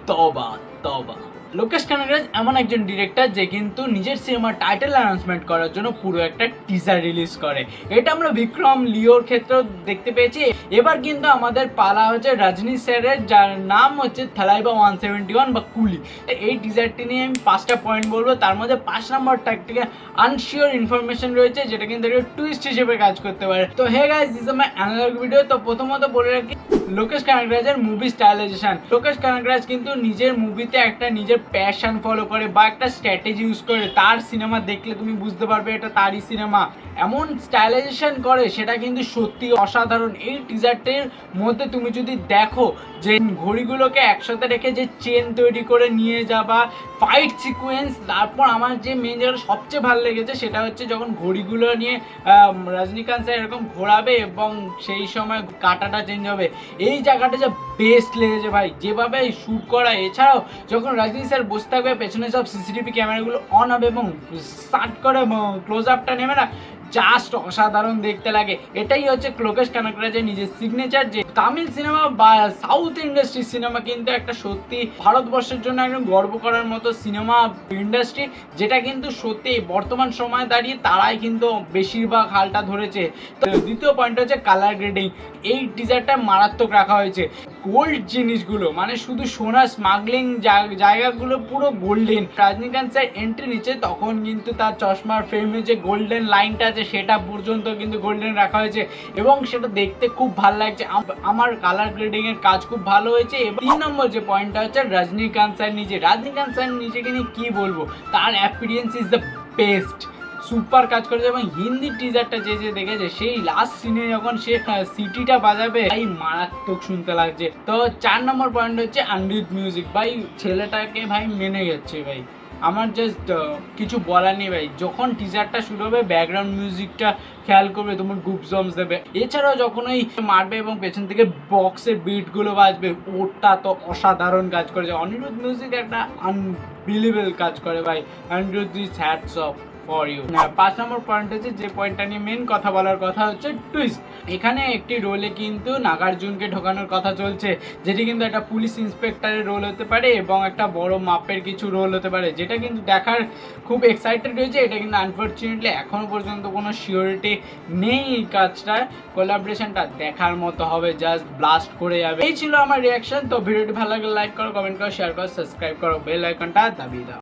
তবা তবা লোকেশ কানাগরাজ এমন একজন ডিরেক্টর যে কিন্তু নিজের সিনেমার টাইটেল অ্যানাউন্সমেন্ট করার জন্য পুরো একটা টিজার রিলিজ করে। এটা আমরা বিক্রম লিওর ক্ষেত্রেও দেখতে পেয়েছি। এবার কিন্তু আমাদের পালা হচ্ছে রজনী স্যারের, যার নাম হচ্ছে থালাইবা 171 বা কুলি। এই টিজারটি নিয়ে আমি 5টা পয়েন্ট বলবো। তার মধ্যে 5 নম্বরটা থেকে আনশিওর ইনফরমেশন রয়েছে, যেটা কিন্তু একটা টুইস্ট হিসেবে কাজ করতে পারে। তো hey guys, this is my analog video. তো প্রথমত বলে রাখি লোকেশ কানাগরাজের মুভি স্টাইলাইজেশন। লোকেশ কানাগরাজ কিন্তু নিজের মুভিতে একটা নিজের প্যাশন ফলো করে বা একটা স্ট্র্যাটেজি ইউজ করে। তার সিনেমা দেখলে তুমি বুঝতে পারবে এটা তারই সিনেমা। এমন স্টাইলাইজেশন করে সেটা কিন্তু সত্যি অসাধারণ। এই টিজারটির মধ্যে তুমি যদি দেখো যে ঘড়িগুলোকে একসাথে রেখে যে চেন তৈরি করে নিয়ে যাবা, ফাইট সিকোয়েন্স, তারপর আমার যে মেন যেটা সবচেয়ে ভালো লেগেছে সেটা হচ্ছে যখন ঘড়িগুলো নিয়ে রজনীকান্ত স্যার এরকম ঘোরাবে এবং সেই সময় কাঁটাটা চেঞ্জ হবে। এই জায়গাটা যা বেস্ট লেগেছে ভাই, যেভাবে শ্যুট করা। এছাড়াও যখন রজনী স্যার বসে থাকবে, পেছনে সব সিসিটিভি ক্যামেরাগুলো অন হবে এবং স্টার্ট করে ক্লোজ আপটা নেবে না, জাস্ট অসাধারণ দেখতে লাগে। এটাই হচ্ছে লোকেশ কানাগরাজের নিজের সিগনেচার। যে তামিল সিনেমা বা সাউথ ইন্ডাস্ট্রি সিনেমা কিন্তু একটা সত্যি ভারতবর্ষের জন্য একদম গর্ব করার মতো সিনেমা ইন্ডাস্ট্রি, যেটা কিন্তু সত্যি বর্তমান সময় দাঁড়িয়ে তারাই কিন্তু বেশিরভাগ হালটা ধরেছে। তো দ্বিতীয় পয়েন্ট হচ্ছে কালার গ্রেডিং। এই টিজারটা মারাত্মক রাখা হয়েছে। গোল্ড জিনিসগুলো মানে শুধু সোনা স্মাগলিং জায়গাগুলো পুরো গোল্ডেন। রজনীকান্ত স্যার এন্ট্রি নিচ্ছে তখন কিন্তু তার চশমার ফ্রেমে যে গোল্ডেন লাইনটা আছে সেটা পর্যন্ত কিন্তু গোল্ডেন রাখা হয়েছে এবং সেটা দেখতে খুব ভালো লাগছে। আমার কালার গ্রেডিং এর কাজ খুব ভালো হয়েছে। এবং 3 নম্বর যে পয়েন্টটা হচ্ছে রজনীকান্ত স্যার নিজেকে নিয়ে কি বলবো, তার appearance is the best. Super কাজ করেছে। এবং হিন্দি টিজারটা যে দেখেছে, সেই লাস্ট সিনে যখন সে সিটিটা বাজাবে, ভাই মারাত্মক শুনতে লাগছে। তো 4 নম্বর পয়েন্ট হচ্ছে আনিরুদ্ধ মিউজিক। ভাই ছেলেটাকে ভাই মেনে যাচ্ছে ভাই, আমার জাস্ট কিছু বলার নেই ভাই। যখন টিজারটা শুরু হবে ব্যাকগ্রাউন্ড মিউজিকটা খেয়াল করবে, তোমার গুপজমস দেবে। এছাড়াও যখন ওই মারবে এবং পেছন থেকে বক্সের বিটগুলো বাজবে, ওটা তো অসাধারণ কাজ করেছে। অনিরুদ্ধ মিউজিক একটা আনবিলিভেবল কাজ করে ভাই। Anirudh is hats off for you. 5 number point হচ্ছে যে পয়েন্টটা নিয়ে মেন কথা বলার কথা হচ্ছে টুইস্ট। এখানে একটি রোলে কিন্তু নাগার্জুনকে ঢোকানোর কথা চলছে, যেটি কিন্তু একটা পুলিশ ইন্সপেক্টরের রোল হতে পারে এবং একটা বড় মাপের কিছু রোল হতে পারে, যেটা কিন্তু দেখার খুব এক্সাইটেড রয়েছে। এটা কিন্তু আনফর্চুনেটলি এখনো পর্যন্ত কোনো সিওরিটি নেই। এই কাজটা কোলাবরেশনটা দেখার মতো হবে, জাস্ট ব্লাস্ট করে যাবে। এই ছিল আমার রিয়াকশন। তো ভিডিওটি ভালো লাগলে লাইক করো, কমেন্ট করো, শেয়ার করো, সাবস্ক্রাইব করো, বেল আইকনটা দাবিয়ে দাও।